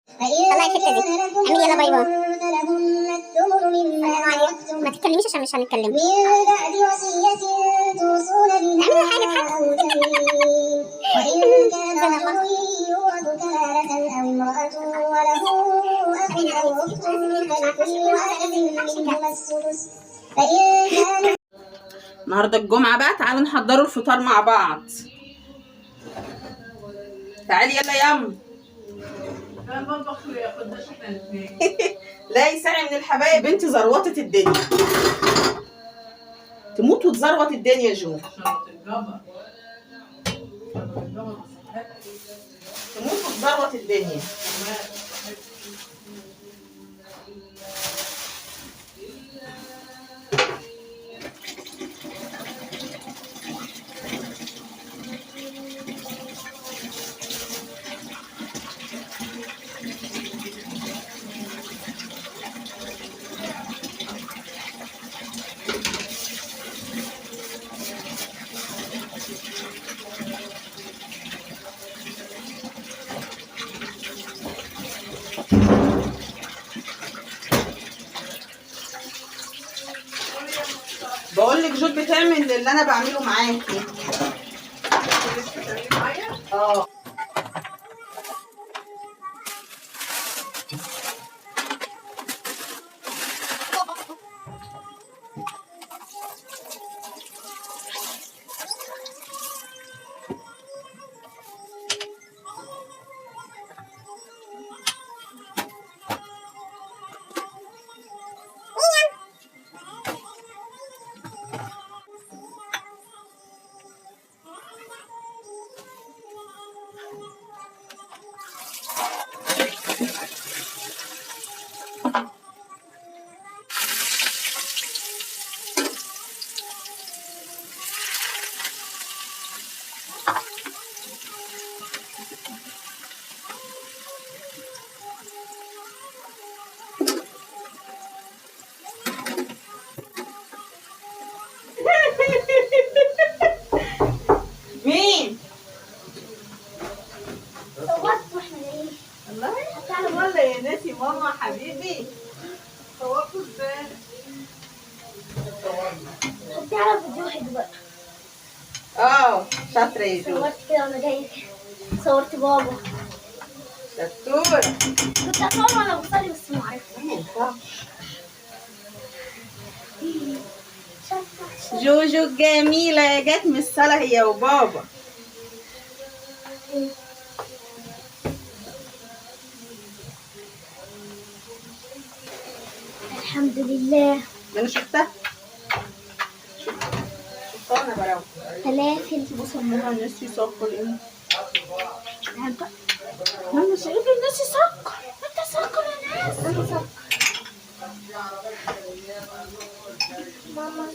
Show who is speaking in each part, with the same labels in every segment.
Speaker 1: طلعي الحته دي، اعملي يلا باي باي. ما تتكلميش عشان مش هنتكلم. من بعد وصية توصون بها أو دين، وإن كان رجل يورث كلالة أو امرأة وله أخ أو أخت فلكل واحد منهما السدس فإن كانوا.
Speaker 2: النهارده الجمعة بقى، تعالوا نحضروا الفطار مع بعض. تعالي يلا يا ام. لا يساعي من الحبايب، بنتي زروطت الدنيا، تموت وتزروط الدنيا جو، تموت وتزروط الدنيا. بقول لك جود بتعمل اللي انا بعمله معاكي. اه مين؟
Speaker 1: صورت واحنا جايين.
Speaker 2: والله هتعرف ولا يا ناسي ماما حبيبي؟ صورته ازاي؟
Speaker 1: هتعرف فيديو واحد بقى.
Speaker 2: اه شاطرة يا جو.
Speaker 1: صورت كده وانا جاي، صورت بابا.
Speaker 2: شطورة.
Speaker 1: كنت هصور وانا بصلي بس ما عرفتش.
Speaker 2: جوجو الجميلة يا جت من الصلاة هي وبابا.
Speaker 1: الحمد لله.
Speaker 2: انا شفتها انا براوي
Speaker 1: فلافل.
Speaker 2: بص ماما نسي سكر ايه؟ ماما شايفه نسي سكر. انت سكر يا ناس.
Speaker 1: انا سكر. ماما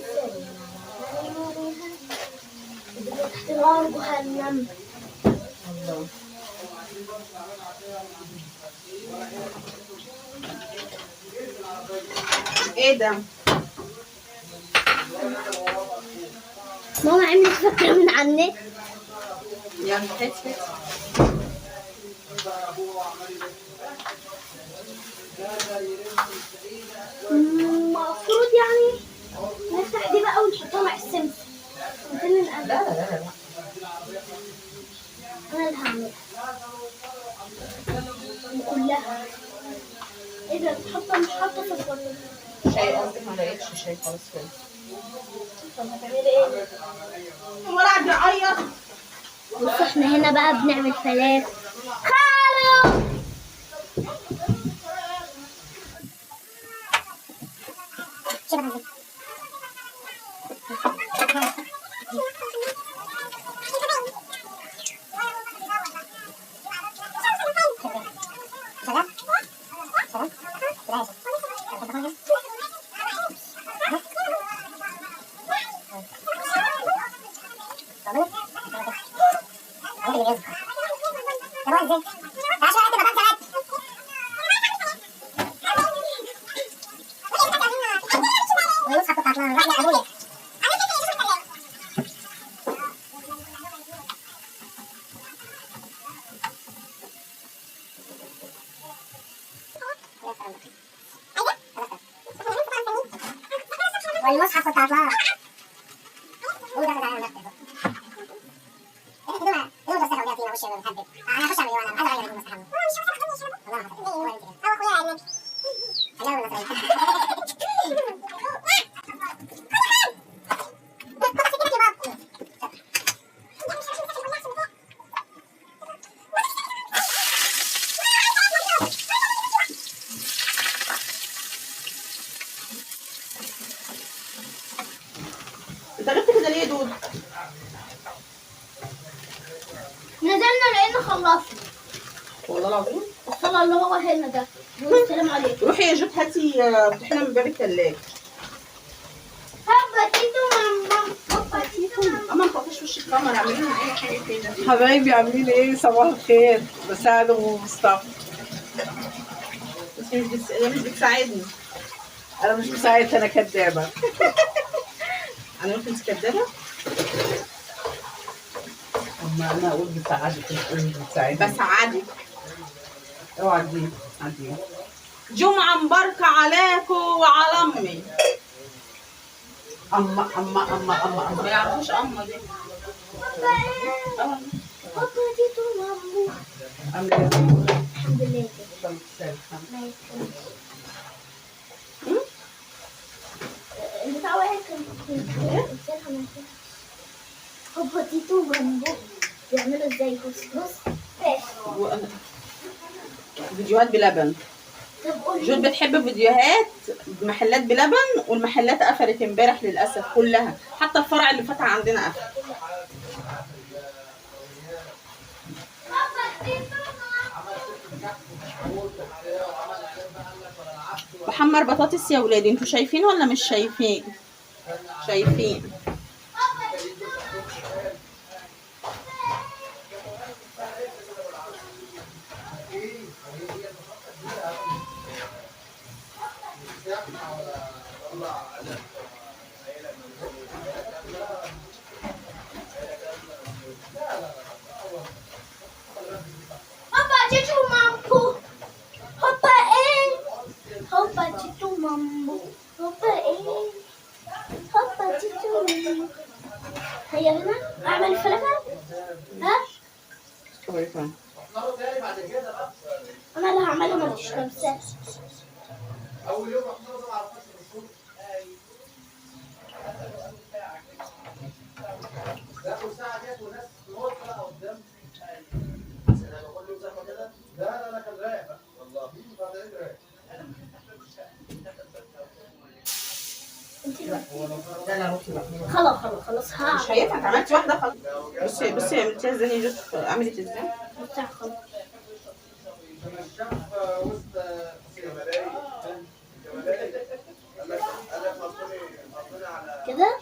Speaker 1: تحت الارض جهنم.
Speaker 2: الله. ايه ده؟
Speaker 1: ماما عملت فكرة من على النت.
Speaker 2: يلا هات هات.
Speaker 1: المفروض يعني نفتح دي بقى ونحطها مع السمسم. لا لا لا لا، انا اللي هعملها كلها. ايه ده بتحطها مش حاطه في الفرن؟
Speaker 2: شاي قصدك؟ ما لقيتش شاي خالص كده.
Speaker 1: طب هتعملي ايه؟
Speaker 2: ولا قاعد يعيط.
Speaker 1: بص احنا هنا بقى بنعمل فلافل. خالو والمصحف بتاع الله. هو ده انا نفسي انا بس هودي فينا وش محدد انا اخش عليه وانا هذا غير المصحف والله او اخويا يعني حلاوه
Speaker 2: انت غبت كده ليه يا دود؟
Speaker 3: نزلنا لقينا خلصنا
Speaker 2: والله العظيم.
Speaker 3: الصلاة اللي هو هنا ده. والسلام عليكم.
Speaker 2: روحي يا جود هاتي طحينه من باب الثلاجه. اما ما تحطيش وش الكاميرا، اعملي لنا اي حاجه كده.
Speaker 4: حبايبي عاملين ايه؟ صباح الخير. بساعد ام مصطفى.
Speaker 2: بس هي مش بتساعدني.
Speaker 4: انا مش مساعدة، انا كدابة.
Speaker 2: انا ممكن كدابه.
Speaker 4: اما انا اقول بساعدك تقولي بتساعدني.
Speaker 2: بساعدك.
Speaker 4: اوعى تجيب عادي.
Speaker 2: جمعه مباركه عليكم وعلى امي.
Speaker 4: اما
Speaker 2: ما يعرفوش اما دي.
Speaker 3: الحمد لله. البتاع واحد كان هوبا تيتو جنبه بيعملوا ازاي؟ بص
Speaker 2: فيديوهات بلبن.
Speaker 3: طب قولي
Speaker 2: جود بتحب فيديوهات محلات بلبن، والمحلات قفلت امبارح للاسف كلها، حتى الفرع اللي فتح عندنا قفل. بحمر بطاطس يا ولادي، انتوا شايفين ولا مش شايفين؟ شايفين.
Speaker 3: هوبا تيتو مامبو هوبا ايه هوبا تيتو مامبو هوبا ايه هوبا تيتو مامبو. هيا هنا اعمل فلفل. ها انا اللي هعملها، ما فيش لمسات. خلاص
Speaker 2: مش هينفع، انت عملتي واحده خلاص. بصي يا بنتي ازاي جود عملت ازاي؟
Speaker 3: كده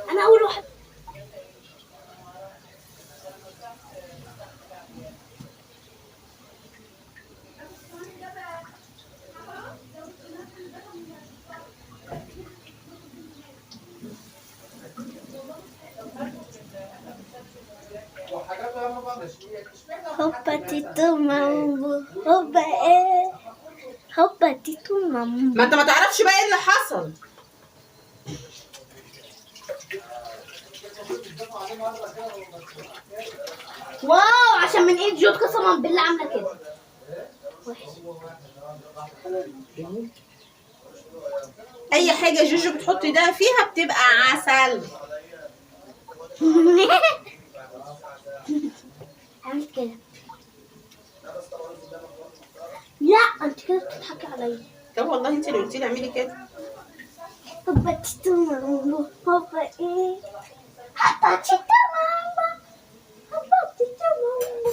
Speaker 3: انا اول واحد. هوبا تيتو مامبو هوبا ايه هوبا تيتو مامبو.
Speaker 2: ما انت ما تعرفش بقى ايه اللي حصل.
Speaker 3: واو، عشان من ايد جود قسما بالله عامله كده.
Speaker 2: اي حاجه جوجو بتحط ايدها فيها بتبقى عسل.
Speaker 3: عملت كده. لا انت كده بتضحكي عليا.
Speaker 2: طب والله انت اللي قلتي لي اعملي كده.
Speaker 3: هوبا تيتو مامبو هوبا ايه هوبا تيتو مامبو هوبا تيتو مامبو.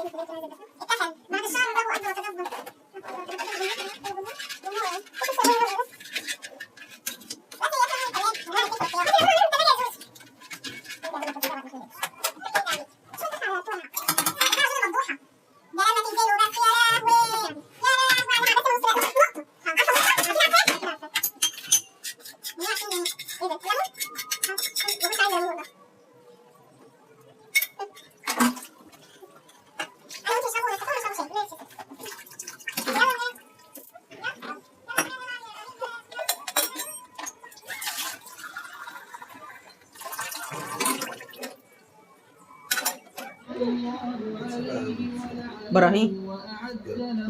Speaker 1: اتفل بعد الشهر له أجر وتدبر.
Speaker 2: ابراهيم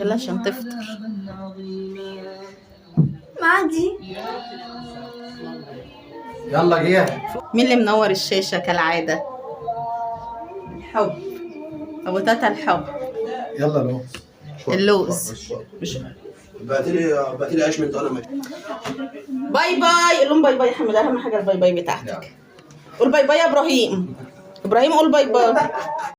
Speaker 2: يلا عشان تفطر.
Speaker 3: ما عندي.
Speaker 5: يلا جه.
Speaker 2: مين اللي منور الشاشة كالعادة؟ الحب أبو تاتا الحب.
Speaker 5: يلا لوز.
Speaker 2: اللوز.
Speaker 5: بعتلي عيش من طالع.
Speaker 2: باي باي. قول لهم باي باي يا حمد. أهم حاجة الباي باي بتاعتك. قول باي باي يا إبراهيم. إبراهيم قول باي باي.